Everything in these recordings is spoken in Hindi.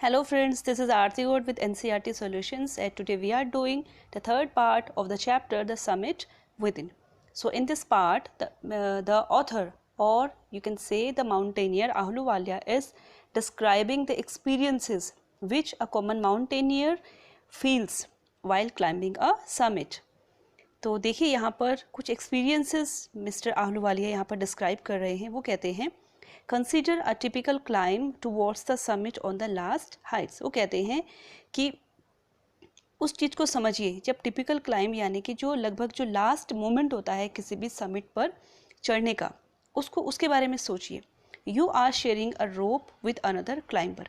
Hello friends, this is Aarti Gode with NCERT Solutions, and today we are doing the third part of the chapter, The Summit Within. So in this part, the author, or you can say the mountaineer Ahluwalia, is describing the experiences which a common mountaineer feels while climbing a summit. तो देखिए यहाँ पर कुछ एक्सपीरियंसेस मिस्टर आहलूवालिया यहाँ पर डिस्क्राइब कर रहे हैं। वो कहते हैं consider a typical climb towards the summit on the last Heights. वो कहते हैं कि उस चीज़ को समझिए जब टिपिकल क्लाइम यानी कि जो लगभग जो लास्ट मोमेंट होता है किसी भी समिट पर चढ़ने का, उसके बारे में सोचिए। You are sharing a rope with another climber.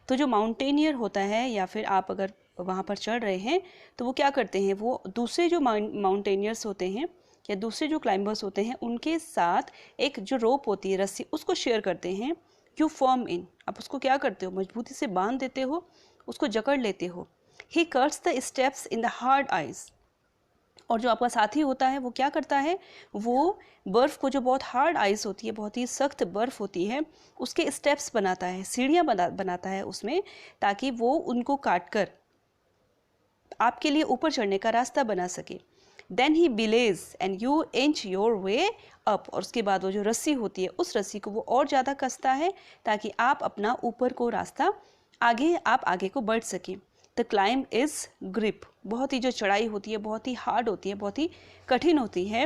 तो जो माउंटेनियर होता है या फिर आप अगर वहाँ पर चढ़ रहे हैं तो वो क्या करते हैं, वो दूसरे जो माउंटेनियर्स होते हैं या दूसरे जो क्लाइंबर्स होते हैं उनके साथ एक जो रोप होती है, रस्सी, उसको शेयर करते हैं। यू फॉर्म इन, आप उसको क्या करते हो, मजबूती से बांध देते हो, उसको जकड़ लेते हो। ही cuts the steps in the hard ice. और जो आपका साथी होता है वो क्या करता है, वो बर्फ़ को, जो बहुत हार्ड आइस होती है, बहुत ही सख्त बर्फ़ होती है, उसके स्टेप्स बनाता है, सीढ़ियाँ बनाता है उसमें, ताकि वो उनको काट कर आपके लिए ऊपर चढ़ने का रास्ता बना सके। Then he belays and you inch your way up. और उसके बाद वो जो रस्सी होती है उस रस्सी को वो और ज़्यादा कसता है ताकि आप अपना ऊपर को रास्ता आप आगे को बढ़ सकें। The climb is grip. बहुत ही जो चढ़ाई होती है बहुत ही हार्ड होती है, बहुत ही कठिन होती है।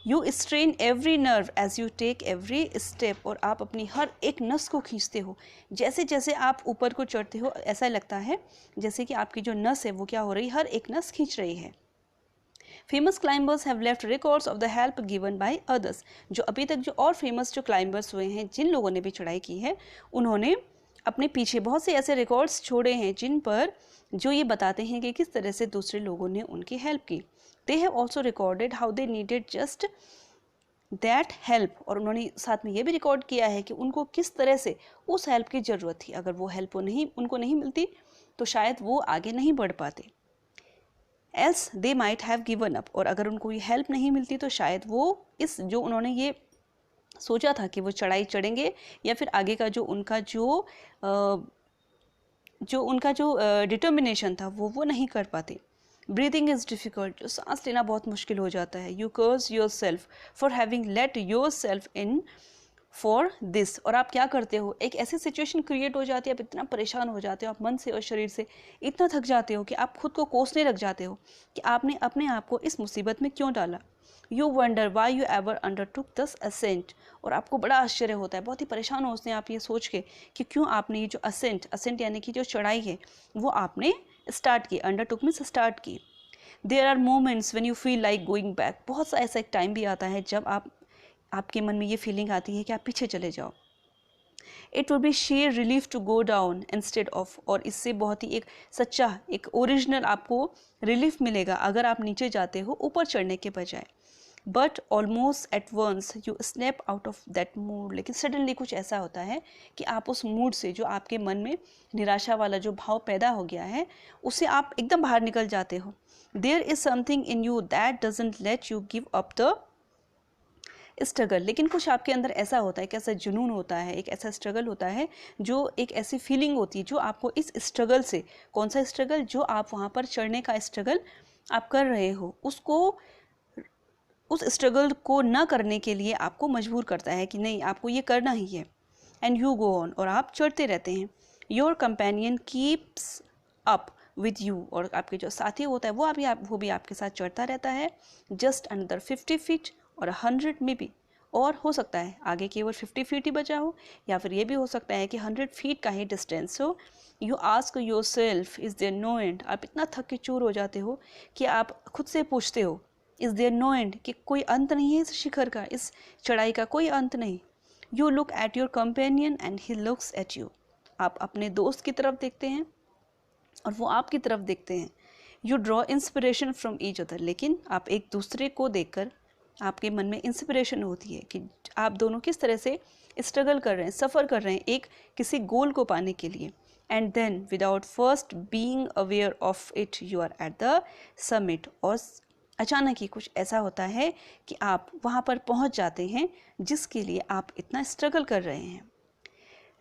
You strain every nerve as you take every step. और आप अपनी हर एक नस को खींचते हो। जैसे जैसे आप ऊपर को चढ़ते हो ऐसा लगता है जैसे कि आपकी जो नस है वो क्या हो रही, हर एक नस खींच रही है। Famous climbers have left records of the help given by others. जो अभी तक जो और फेमस जो क्लाइंबर्स हुए हैं, जिन लोगों ने भी चढ़ाई की है, उन्होंने अपने पीछे बहुत से ऐसे रिकॉर्ड्स छोड़े हैं जिन पर जो ये बताते हैं कि किस तरह से दूसरे लोगों ने उनकी हेल्प की। They have also recorded how they needed just that help. और उन्होंने साथ में ये भी रिकॉर्ड किया है कि उनको किस तरह से उस हेल्प की ज़रूरत थी। अगर वो हेल्प उनको नहीं मिलती तो शायद वो आगे नहीं बढ़ पाते। Else they might have given up. और अगर उनको ये हेल्प नहीं मिलती तो शायद वो इस जो उन्होंने ये सोचा था कि वो चढ़ाई चढ़ेंगे या फिर आगे का जो उनका जो डिटर्मिनेशन था वो नहीं कर पाते। Breathing is difficult. जो सांस लेना बहुत मुश्किल हो जाता है। You curse yourself for having let yourself in for this. और आप क्या करते हो, एक ऐसी सिचुएशन क्रिएट हो जाती है, आप इतना परेशान हो जाते हो, आप मन से और शरीर से इतना थक जाते हो कि आप खुद को कोसने लग जाते हो कि आपने अपने आप को इस मुसीबत में क्यों डाला। You wonder why you ever undertook this ascent. और आपको बड़ा आश्चर्य होता है, बहुत ही परेशान हो उसने आप ये सोच के कि क्यों आपने ये जो असेंट यानी कि जो चढ़ाई है वो आपने स्टार्ट की। अंडरटुक मीन्स स्टार्ट की। There are moments when you feel like going back. बहुत सा ऐसा एक टाइम भी आता है जब आपके मन में ये फीलिंग आती है कि आप पीछे चले जाओ। It will be sheer relief to go down instead of. और इससे बहुत ही एक सच्चा, एक ओरिजिनल आपको रिलीफ मिलेगा अगर आप नीचे जाते हो ऊपर चढ़ने के बजाय। But almost at once you snap out of that mood. लेकिन सडनली कुछ ऐसा होता है कि आप उस मूड से, जो आपके मन में निराशा वाला जो भाव पैदा हो गया है, उससे आप एकदम बाहर निकल जाते हो। There is something in you that doesn't let you give up the struggle. लेकिन कुछ आपके अंदर ऐसा होता है, एक ऐसा जुनून होता है, एक ऐसा स्ट्रगल होता है, जो एक ऐसी फीलिंग होती है जो आपको इस स्ट्रगल से, कौन सा स्ट्रगल, जो आप वहाँ पर चढ़ने का स्ट्रगल आप कर रहे हो, उस स्ट्रगल को ना करने के लिए आपको मजबूर करता है कि नहीं, आपको ये करना ही है। And you go on. और आप चढ़ते रहते हैं। Your companion keeps up with you. और आपके जो साथी होता है वो भी आपके साथ चढ़ता रहता है। जस्ट अनदर 50 फीट और 100 में भी। और हो सकता है आगे केवल 50 फीट ही बचा हो, या फिर ये भी हो सकता है कि 100 फीट का ही डिस्टेंस हो। You ask yourself is there no end. आप इतना थक के चूर हो जाते हो कि आप खुद से पूछते हो, इज़ देयर नो एंड, कि कोई अंत नहीं है इस शिखर का, इस चढ़ाई का कोई अंत नहीं। You look at your companion and he looks at you. आप अपने दोस्त की तरफ देखते हैं और वो आपकी तरफ देखते हैं। You draw inspiration from each other. लेकिन आप एक दूसरे को देखकर आपके मन में इंस्पिरेशन होती है कि आप दोनों किस तरह से स्ट्रगल कर रहे हैं, सफ़र कर रहे हैं एक किसी गोल को पाने के लिए। And then without first being aware of it you are at the summit. और अचानक ही कुछ ऐसा होता है कि आप वहाँ पर पहुँच जाते हैं जिसके लिए आप इतना स्ट्रगल कर रहे हैं।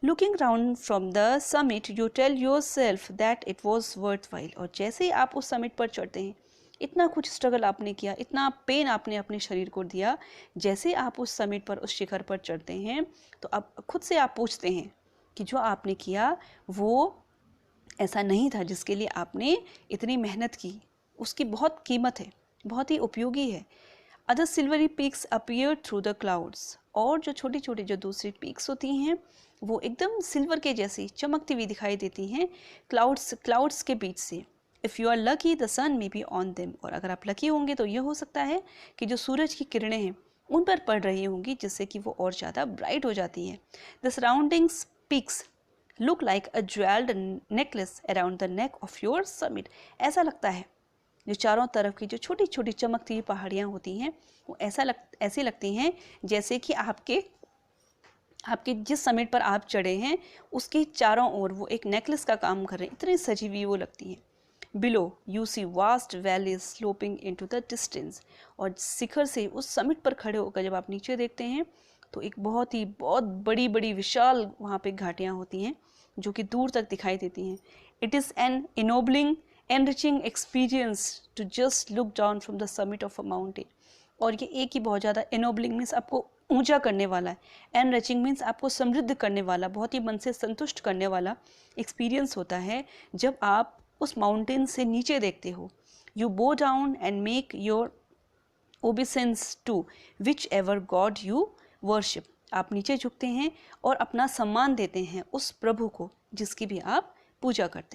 Looking round from the summit you tell yourself that it was worthwhile. और जैसे ही आप उस समिट पर चढ़ते हैं, इतना कुछ स्ट्रगल आपने किया, इतना पेन आपने अपने शरीर को दिया, जैसे आप उस समिट पर, उस शिखर पर चढ़ते हैं, तो आप खुद से आप पूछते हैं कि जो आपने किया वो ऐसा नहीं था जिसके लिए आपने इतनी मेहनत की, उसकी बहुत कीमत है, बहुत ही उपयोगी है। Other silvery peaks appear through the clouds. और जो छोटी छोटी जो दूसरी पीक्स होती हैं वो एकदम सिल्वर के जैसी चमकती हुई दिखाई देती हैं क्लाउड्स के बीच से। If you are lucky the sun may be on them. और अगर आप लकी होंगे तो यह हो सकता है कि जो सूरज की किरणें हैं उन पर पड़ रही होंगी, जिससे कि वो और ज़्यादा ब्राइट हो जाती हैं। The surroundings peaks look like a jewelled necklace around the neck of your summit. ऐसा लगता है जो चारों तरफ की जो छोटी छोटी चमकती हुई पहाड़ियाँ होती हैं वो ऐसी लगती हैं जैसे कि आपके जिस समिट पर आप चढ़े हैं उसके चारों ओर वो एक नेकलेस का काम कर रहे हैं, इतनी सजी हुई वो लगती हैं। Below you see vast valleys sloping into the distance. और शिखर से उस समिट पर खड़े होकर जब आप नीचे देखते हैं तो एक बहुत बड़ी बड़ी विशाल वहाँ पे घाटियाँ होती हैं जो कि दूर तक दिखाई देती हैं। It is an ennobling enriching experience to just look down from the summit of a mountain। और ये एक ही बहुत ज़्यादा enobling मीन्स आपको ऊंचा करने वाला है, enriching मीन्स आपको समृद्ध करने वाला, बहुत ही मन से संतुष्ट करने वाला एक्सपीरियंस होता है जब आप उस माउंटेन से नीचे देखते हो। You bow down and make your obeisance to whichever god you worship. आप नीचे झुकते हैं और अपना सम्मान देते हैं उस प्रभु को जिसकी भी आप पूजा करते हैं।